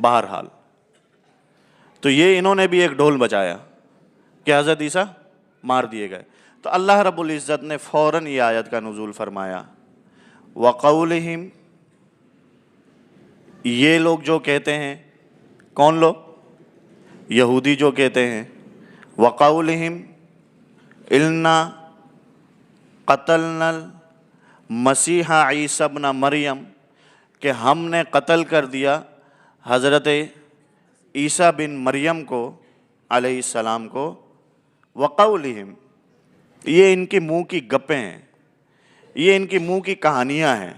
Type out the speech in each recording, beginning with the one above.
بہرحال تو یہ انہوں نے بھی ایک ڈھول بجایا کہ حضرت عیسیٰ مار دیے گئے. تو اللہ رب العزت نے فوراً یہ آیت کا نزول فرمایا وَقَوْلِهِمْ، یہ لوگ جو کہتے ہیں، کون لوگ؟ یہودی جو کہتے ہیں وَقَوْلِهِمْ إِنَّا قَتَلْنَا الْمَسِيحَ عِيسَى ابْنَ مَرْيَم، کہ ہم نے قتل کر دیا حضرت عیسیٰ بن مریم کو علیہ السلام کو. وَقَوْلِهِمْ، یہ ان کے منہ کی گپیں ہیں، یہ ان کی منہ کی کہانیاں ہیں.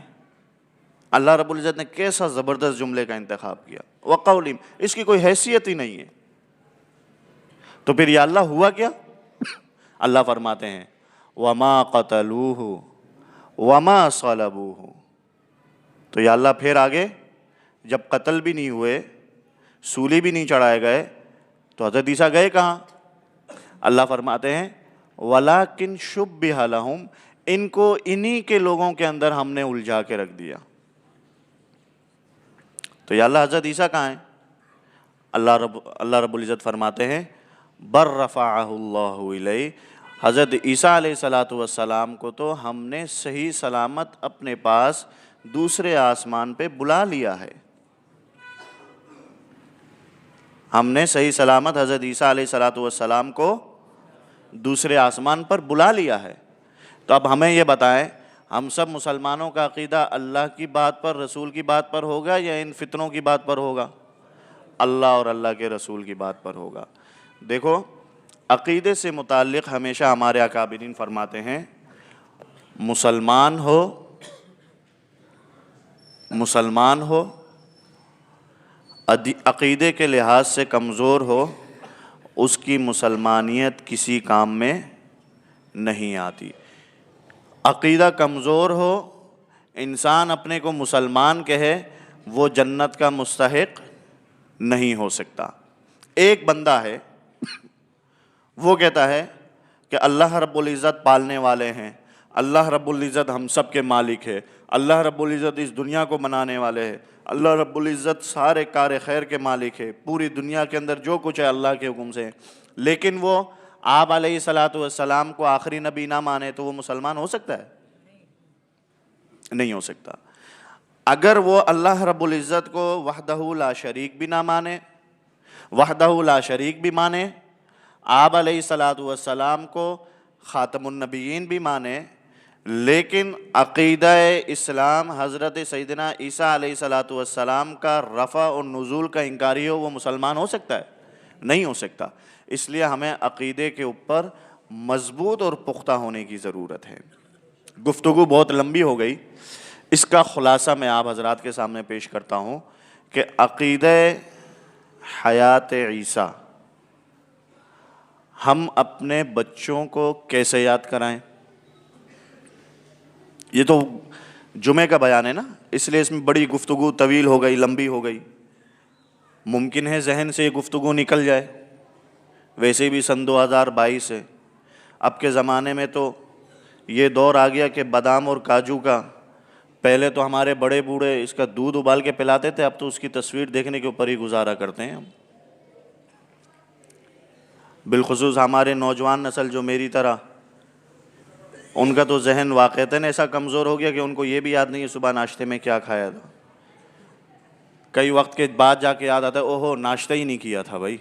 اللہ رب العزت نے کیسا زبردست جملے کا انتخاب کیا. وَقَوْلِهِمْ، اس کی کوئی حیثیت ہی نہیں ہے. تو پھر یا اللہ ہوا کیا؟ اللہ فرماتے ہیں وَمَا قَتَلُوهُ وَمَا صَلَبُوهُ. تو یا اللہ پھر آگے جب قتل بھی نہیں ہوئے، سولی بھی نہیں چڑھائے گئے، تو حضرت عیسیٰ گئے کہاں؟ اللہ فرماتے ہیں وَلَكِنْ شُبِّهَ لَهُمْ، ان کو انہی کے لوگوں کے اندر ہم نے الجھا کے رکھ دیا. تو یا اللہ حضرت عیسیٰ کہاں ہیں؟ اللہ رب العزت فرماتے ہیں بر رفعہ اللہ الیہ، حضرت عیسیٰ علیہ السلام کو تو ہم نے صحیح سلامت اپنے پاس دوسرے آسمان پہ بلا لیا ہے. ہم نے صحیح سلامت حضرت عیسیٰ علیہ السلام کو دوسرے آسمان پر بلا لیا ہے. تو اب ہمیں یہ بتائیں، ہم سب مسلمانوں کا عقیدہ اللہ کی بات پر، رسول کی بات پر ہوگا یا ان فتنوں کی بات پر ہوگا؟ اللہ اور اللہ کے رسول کی بات پر ہوگا. دیکھو عقیدے سے متعلق ہمیشہ ہمارے اکابرین فرماتے ہیں مسلمان ہو عقیدے کے لحاظ سے کمزور ہو، اس کی مسلمانیت کسی کام میں نہیں آتی. عقیدہ کمزور ہو، انسان اپنے کو مسلمان کہے، وہ جنت کا مستحق نہیں ہو سکتا. ایک بندہ ہے وہ کہتا ہے کہ اللہ رب العزت پالنے والے ہیں، اللہ رب العزت ہم سب کے مالک ہے، اللہ رب العزت اس دنیا کو بنانے والے ہیں، اللہ رب العزت سارے کار خیر کے مالک ہے، پوری دنیا کے اندر جو کچھ ہے اللہ کے حکم سے ہے. لیکن وہ آپ علیہ السلام کو آخری نبی نہ مانے تو وہ مسلمان ہو سکتا ہے؟ نہیں ہو سکتا. اگر وہ اللہ رب العزت کو وحدہ لا شریک بھی نہ مانے، وحدہ لا شریک بھی مانے، آپ علیہ السلام کو خاتم النبیین بھی مانے، لیکن عقیدہ اسلام حضرت سیدنا عیسیٰ علیہ السلام کا رفع اور نزول کا انکاری ہو، وہ مسلمان ہو سکتا ہے؟ نہیں ہو سکتا. اس لیے ہمیں عقیدے کے اوپر مضبوط اور پختہ ہونے کی ضرورت ہے. گفتگو بہت لمبی ہو گئی، اس کا خلاصہ میں آپ حضرات کے سامنے پیش کرتا ہوں کہ عقیدہ حیات عیسیٰ ہم اپنے بچوں کو کیسے یاد کرائیں. یہ تو جمعے کا بیان ہے نا، اس لیے اس میں بڑی گفتگو طویل ہو گئی، لمبی ہو گئی. ممکن ہے ذہن سے یہ گفتگو نکل جائے، ویسے بھی سن 2022 ہے. اب کے زمانے میں تو یہ دور آ گیا کہ بادام اور کاجو کا، پہلے تو ہمارے بڑے بوڑھے اس کا دودھ ابال کے پلاتے تھے، اب تو اس کی تصویر دیکھنے کے اوپر ہی گزارا کرتے ہیں ہم. بالخصوص ہمارے نوجوان نسل جو میری طرح، ان کا تو ذہن واقعتاً ایسا کمزور ہو گیا کہ ان کو یہ بھی یاد نہیں ہے صبح ناشتے میں کیا کھایا تھا. کئی وقت کے بعد جا کے یاد آتا ہے اوہو ناشتہ ہی نہیں کیا تھا بھائی.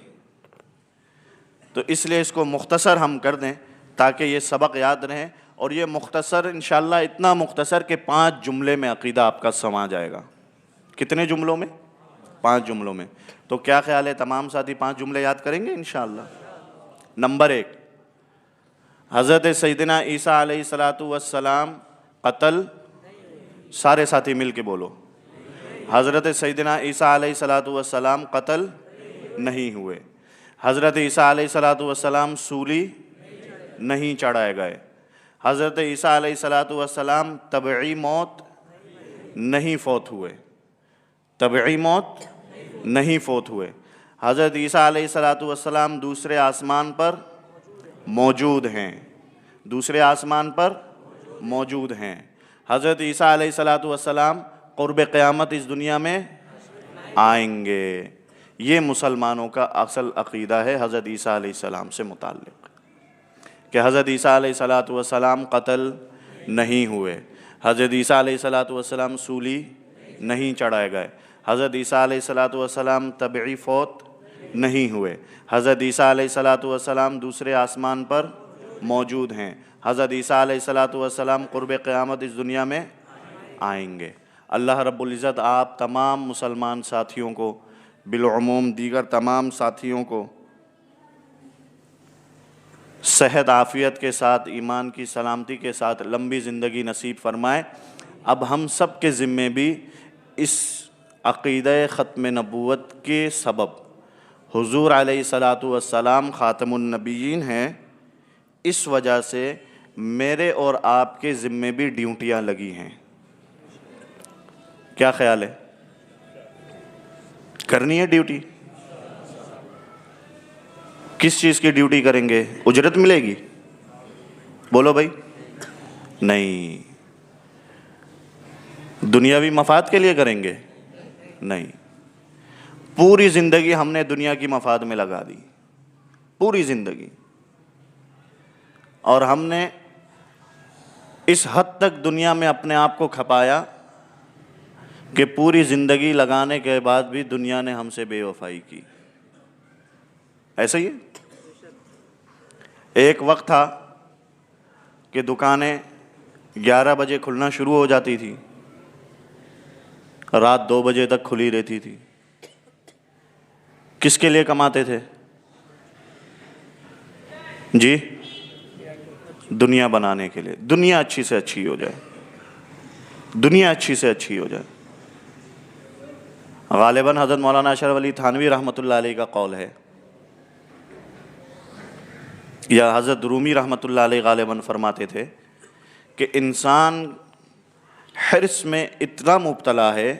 تو اس لیے اس کو مختصر ہم کر دیں تاکہ یہ سبق یاد رہیں، اور یہ مختصر انشاءاللہ اتنا مختصر کہ 5 جملے میں عقیدہ آپ کا سما جائے گا. کتنے جملوں میں؟ 5 جملوں میں. تو کیا خیال ہے تمام ساتھی 5 جملے یاد کریں گے انشاءاللہ؟ نمبر 1، حضرت سیدنا عیسیٰ علیہ السلام قتل، سارے ساتھی مل کے بولو، حضرت سیدنا عیسیٰ علیہ السلام قتل نہیں ہوئے. حضرت عیسیٰ علیہ السلام سولی نہیں چڑھائے گئے. حضرت عیسیٰ علیہ السلام طبعی موت نہیں فوت ہوئے. طبعی موت نہیں فوت ہوئے. حضرت عیسیٰ علیہ السلام دوسرے آسمان پر موجود ہیں. دوسرے آسمان پر موجود ہیں. حضرت عیسیٰ علیہ السلام قرب قیامت اس دنیا میں آئیں گے۔ یہ مسلمانوں کا اصل عقیدہ ہے حضرت عیسیٰ علیہ السلام سے متعلق، کہ حضرت عیسیٰ علیہ السلام قتل نہیں ہوئے، حضرت عیسیٰ علیہ السلام سولی نہیں چڑھائے گئے، حضرت عیسیٰ علیہ السلام طبعی فوت نہیں ہوئے، حضرت عیسیٰ علیہ السلام دوسرے آسمان پر موجود ہیں، حضرت عیسیٰ علیہ السلام قرب قیامت اس دنیا میں آئیں گے۔ اللہ رب العزت آپ تمام مسلمان ساتھیوں کو، بالعموم دیگر تمام ساتھیوں کو صحت عافیت کے ساتھ، ایمان کی سلامتی کے ساتھ لمبی زندگی نصیب فرمائے۔ اب ہم سب کے ذمے بھی اس عقیدہ ختم نبوت کے سبب حضور علیہ السلام خاتم النبیین ہیں، اس وجہ سے میرے اور آپ کے ذمے بھی ڈیوٹیاں لگی ہیں۔ کیا خیال ہے؟ کرنی ہے ڈیوٹی؟ کس چیز کی ڈیوٹی کریں گے؟ اجرت ملے گی؟ بولو بھائی۔ نہیں۔ دنیاوی مفاد کے لیے کریں گے؟ نہیں۔ پوری زندگی ہم نے دنیا کی مفاد میں لگا دی، پوری زندگی، اور ہم نے اس حد تک دنیا میں اپنے آپ کو کھپایا کہ پوری زندگی لگانے کے بعد بھی دنیا نے ہم سے بے وفائی کی۔ ایسا ہی ہے۔ ایک وقت تھا کہ دکانیں 11 بجے کھلنا شروع ہو جاتی تھی، رات 2 بجے تک کھلی رہتی تھی۔ کس کے لیے کماتے تھے؟ جی، دنیا بنانے کے لیے، دنیا اچھی سے اچھی ہو جائے، دنیا اچھی سے اچھی ہو جائے۔ غالباً حضرت مولانا اشرف علی تھانوی رحمۃ اللہ علیہ کا قول ہے، یا حضرت رومی رحمۃ اللہ علیہ غالباً فرماتے تھے کہ انسان حرص میں اتنا مبتلا ہے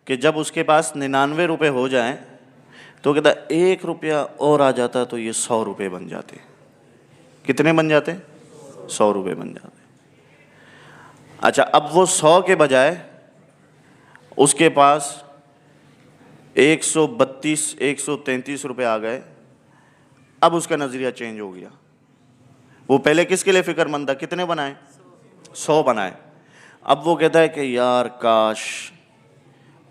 کہ جب اس کے پاس 99 روپے ہو جائیں تو کہتا 1 روپیہ اور آ جاتا تو یہ 100 روپے بن جاتے۔ کتنے بن جاتے؟ 100 روپے بن جاتے۔ اچھا، اب وہ 100 کے بجائے اس کے پاس 132 133 روپے آ گئے، اب اس کا نظریہ چینج ہو گیا۔ وہ پہلے کس کے لیے فکر مند تھا؟ کتنے بنائے؟ 100 بنائے۔ اب وہ کہتا ہے کہ یار کاش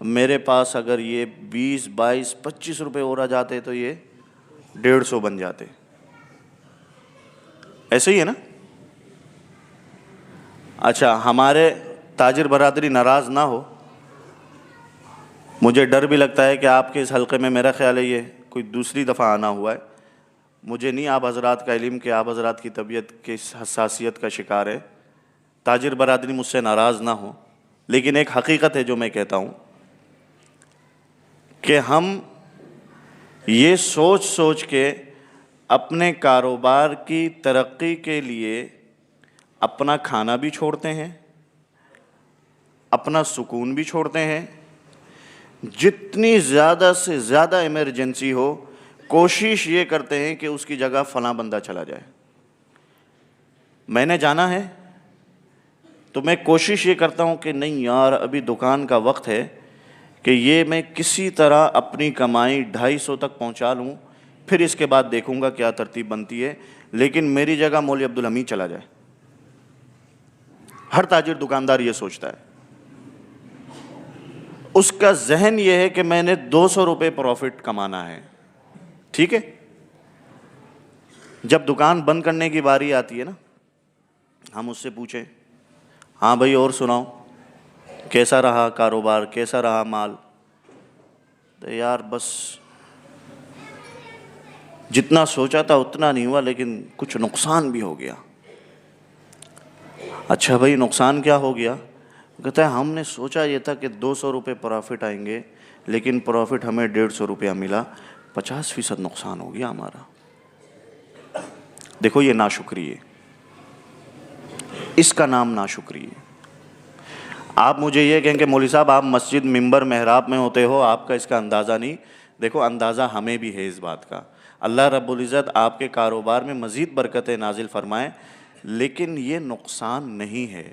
میرے پاس اگر یہ 20 22 25 روپے اور آ جاتے تو یہ 150 بن جاتے۔ ایسے ہی ہے نا؟ اچھا، ہمارے تاجر برادری ناراض نہ ہو، مجھے ڈر بھی لگتا ہے کہ آپ کے اس حلقے میں میرا خیال ہے یہ کوئی دوسری دفعہ آنا ہوا ہے۔ مجھے نہیں آپ حضرات کا علم کہ آپ حضرات کی طبیعت کی حساسیت کا شکار ہے، تاجر برادری مجھ سے ناراض نہ ہو، لیکن ایک حقیقت ہے جو میں کہتا ہوں کہ ہم یہ سوچ سوچ کے اپنے کاروبار کی ترقی کے لیے اپنا کھانا بھی چھوڑتے ہیں، اپنا سکون بھی چھوڑتے ہیں۔ جتنی زیادہ سے زیادہ ایمرجنسی ہو، کوشش یہ کرتے ہیں کہ اس کی جگہ فلاں بندہ چلا جائے۔ میں نے جانا ہے تو میں کوشش یہ کرتا ہوں کہ نہیں یار، ابھی دکان کا وقت ہے کہ یہ میں کسی طرح اپنی کمائی 250 تک پہنچا لوں، پھر اس کے بعد دیکھوں گا کیا ترتیب بنتی ہے، لیکن میری جگہ مولوی عبدالحمید چلا جائے۔ ہر تاجر دکاندار یہ سوچتا ہے، اس کا ذہن یہ ہے کہ میں نے 200 روپے پروفٹ کمانا ہے۔ ٹھیک ہے، جب دکان بند کرنے کی باری آتی ہے نا، ہم اس سے پوچھیں ہاں بھائی اور سناؤ کیسا رہا کاروبار، کیسا رہا مال؟ تو یار بس جتنا سوچا تھا اتنا نہیں ہوا، لیکن کچھ نقصان بھی ہو گیا۔ اچھا بھائی نقصان کیا ہو گیا؟ کہتا ہے ہم نے سوچا یہ تھا کہ 200 روپے پروفٹ آئیں گے، لیکن پروفٹ ہمیں 150 روپیہ ملا، 50% نقصان ہو گیا ہمارا۔ دیکھو یہ ناشکری ہے، اس کا نام ناشکری ہے۔ آپ مجھے یہ کہیں کہ مولوی صاحب آپ مسجد منبر محراب میں ہوتے ہو، آپ کا اس کا اندازہ نہیں۔ دیکھو اندازہ ہمیں بھی ہے اس بات کا۔ اللہ رب العزت آپ کے کاروبار میں مزید برکتیں نازل فرمائے، لیکن یہ نقصان نہیں ہے۔